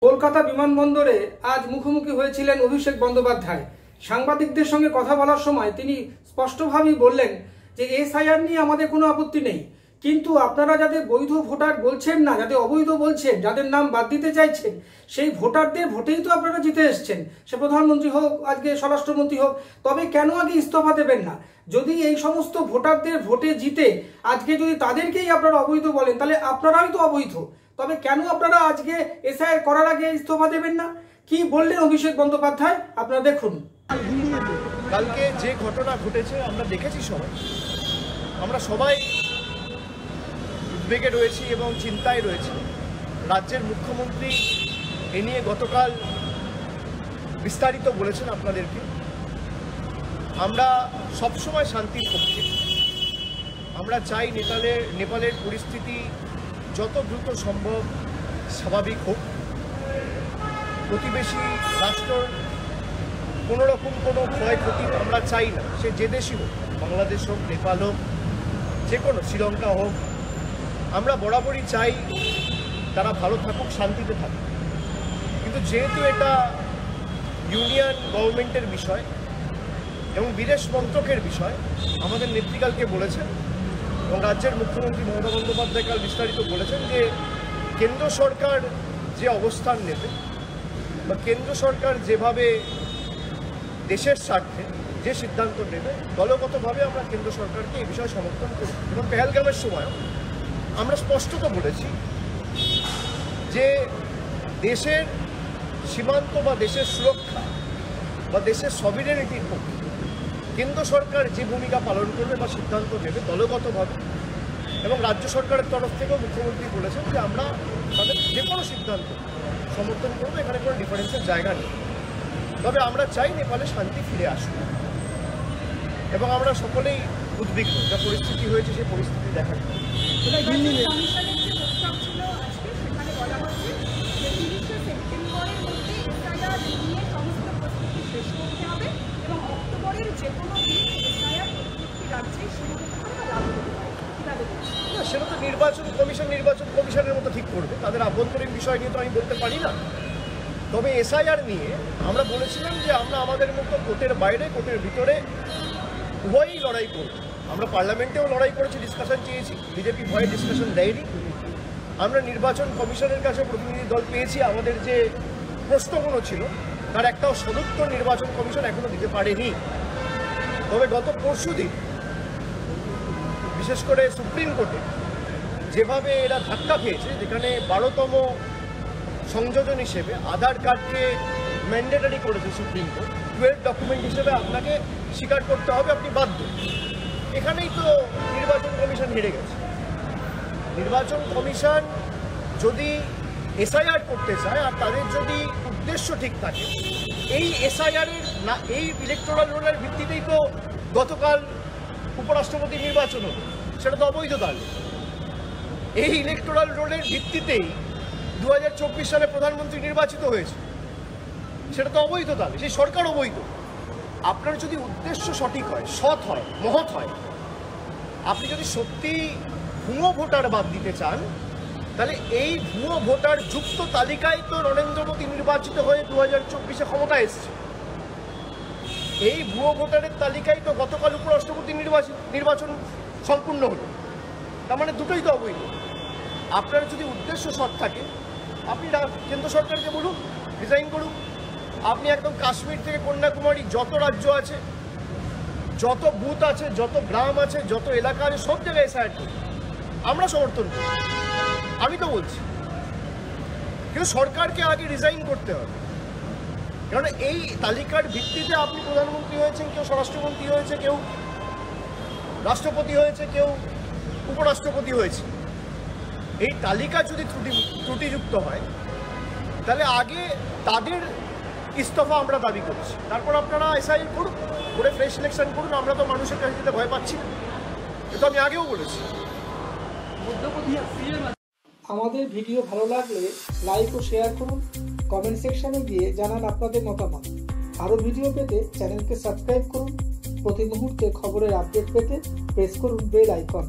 কলকাতা বিমানবন্দরে আজ মুখোমুখি হয়েছিলেন অভিষেক বন্দ্যোপাধ্যায়। সাংবাদিকদের সঙ্গে কথা বলার সময় তিনি স্পষ্টভাবেই বললেন যে এসআইআর নিয়ে আমাদের কোনো আপত্তি নেই, কিন্তু আপনারা যাদের বৈধ ভোটার বলছেন না, যাদের অবৈধ বলছেন, যাদের নাম বাদ দিতে চাইছেন, সেই ভোটারদের ভোটেই তো আপনারা জিতে এসছেন। সে প্রধানমন্ত্রী হোক, আজকে স্বরাষ্ট্রমন্ত্রী হোক, তবে কেন আগে ইস্তফা দেবেন না? যদি এই সমস্ত ভোটারদের ভোটে জিতে আজকে যদি তাদেরকেই আপনারা অবৈধ বলেন, তাহলে আপনারাই তো অবৈধ। তবে কেন আপনারা আজকে এসআইআর করার আগে ইস্তফা দেবেন না? কি বললেন অভিষেক বন্দ্যোপাধ্যায়, আপনারা দেখুন। কালকে যে ঘটনা ঘটেছে আমরা দেখেছি, আমরা সবাই উদ্বেগে রয়েছি এবং চিন্তায় রয়েছি। রাজ্যের মুখ্যমন্ত্রী এ নিয়ে গতকাল বিস্তারিত বলেছেন আপনাদেরকে। আমরা সবসময় শান্তির পক্ষে। আমরা চাই নেপালের পরিস্থিতি যত দ্রুত সম্ভব স্বাভাবিক হোক। প্রতিবেশী রাষ্ট্র কোনোরকম কোনো ক্ষয়ক্ষতি আমরা চাই না, সে যে দেশই হোক, বাংলাদেশ হোক, নেপাল হোক, যে কোনো, শ্রীলঙ্কা হোক। আমরা বরাবরই চাই তারা ভালো থাকুক, শান্তিতে থাকুক। কিন্তু যেহেতু এটা ইউনিয়ন গভর্নমেন্টের বিষয় এবং বিদেশ মন্ত্রকের বিষয়, আমাদের নেত্রীকালকে বলেছেন এবং রাজ্যের মুখ্যমন্ত্রী মমতা বন্দ্যোপাধ্যায় কাল বিস্তারিত বলেছেন যে কেন্দ্র সরকার যে অবস্থান নেবে বা কেন্দ্র সরকার যেভাবে দেশের স্বার্থে যে সিদ্ধান্ত নেবে, দলগতভাবে আমরা কেন্দ্র সরকারকে এই বিষয়ে সমর্থন করি। এবং পেহেলগামের সময়ও আমরা স্পষ্টত বলেছি যে দেশের সীমান্ত বা দেশের সুরক্ষা বা দেশের সভিরেনিটির পক্ষে কেন্দ্র সরকার যে ভূমিকা পালন করবে বা সিদ্ধান্ত নেবে দলগতভাবে, এবং রাজ্য সরকারের তরফ থেকেও মুখ্যমন্ত্রী বলেছেন যে আমরা তাদের যে কোনো সিদ্ধান্ত সমর্থন করবো, এখানে কোনো ডিফারেন্সের জায়গা নেই। তবে আমরা চাই নেপালে শান্তি ফিরে আসুক এবং আমরা সকলেই উদ্বিগ্ন, যা পরিস্থিতি হয়েছে সেই পরিস্থিতি দেখার জন্য। সেটা তো নির্বাচন কমিশনের মতো ঠিক করবে, তাদের আভ্যন্তরীণ বিষয় নিয়ে তো আমি বলতে পারি না। তবে এসআইআর নিয়ে আমরা বলেছিলাম যে আমরা আমাদের মতো কোর্টের বাইরে কোর্টের ভিতরে উভয়ই লড়াই করব। আমরা পার্লামেন্টেও লড়াই করেছি, ডিসকাশন চেয়েছি, বিজেপি ভয়ে ডিসকাশন দেয়নি। আমরা নির্বাচন কমিশনের কাছে প্রতিনিধি দল পেয়েছি, আমাদের যে প্রশ্নগুলো ছিল তার একটাও সদুত্তর নির্বাচন কমিশন এখনো দিতে পারেনি। তবে গত পরশুদিন বিশেষ করে সুপ্রিম কোর্টে যেভাবে এরা ধাক্কা খেয়েছে, যেখানে 12তম সংযোজন হিসেবে আধার কার্ডকে ম্যান্ডেটরি করেছে সুপ্রিম কোর্ট, 12 ডকুমেন্ট হিসেবে আপনাকে স্বীকার করতে হবে, আপনি বাধ্য। এখানেই তো নির্বাচন কমিশন হেরে গেছে। নির্বাচন কমিশন যদি এসআইআর করতে চায় আর তাদের যদি উদ্দেশ্য ঠিক থাকে, এই এসআইআরের না, এই ইলেকটোরাল রোলের ভিত্তিতেই তো গতকাল উপরাষ্ট্রপতি নির্বাচন হলো, সেটা তো অবৈধ। তাহলে এই ইলেকটোরাল রোলের ভিত্তিতেই 2024 সালে প্রধানমন্ত্রী নির্বাচিত হয়েছে, সেটা তো অবৈধ। তাহলে সেই সরকার অবৈধ। আপনার যদি উদ্দেশ্য সঠিক হয়, সৎ হয়, মহৎ হয়, আপনি যদি সত্যি ভুয়ো ভোটার বাদ দিতে চান, তাহলে এই ভুয়ো ভোটার যুক্ত তালিকায় তো নরেন্দ্র মোদী নির্বাচিত হয়ে 2024-এ ক্ষমতা এসছে। এই ভুয়ো ভোটারের তালিকায় তো গতকাল উপরাষ্ট্রপতি নির্বাচন সম্পূর্ণ হলো। তার মানে দুটোই তো অবৈধ। আপনার যদি উদ্দেশ্য সৎ থাকে, আপনি কেন্দ্র সরকারকে বলুন রিজাইন করুন। আপনি একদম কাশ্মীর থেকে কন্যাকুমারী যত রাজ্য আছে, যত বুথ আছে, যত গ্রাম আছে, যত এলাকা আছে, সব জায়গায় এসআইআর করুন। আমরা সমর্থন করি, আমি তো বলছি। কিন্তু সরকারকে আগে রিজাইন করতে হবে, কারণ এই তালিকার ভিত্তিতে আপনি প্রধানমন্ত্রী হয়েছেন, কেউ স্বরাষ্ট্রমন্ত্রী হয়েছে, কেউ রাষ্ট্রপতি হয়েছে, কেউ উপরাষ্ট্রপতি হয়েছে। এই তালিকা যদি ত্রুটিযুক্ত হয়, তাহলে আগে তাদের ইস্তফা আমরা দাবি করছি, তারপর আপনারা এসআইআর করুন, করে ফ্রেশ ইলেকশন করুন। আমরা তো মানুষের কাছে যেতে ভয় পাচ্ছি না, এটা আমি আগেও বলেছি। আমাদের ভিডিও ভালো লাগলে লাইক ও শেয়ার করুন, কমেন্ট সেকশনে গিয়ে জানান আপনাদের মতামত। আরও ভিডিও পেতে চ্যানেলকে সাবস্ক্রাইব করুন। প্রতি মুহূর্তে খবরের আপডেট পেতে প্রেস করুন বেল আইকন।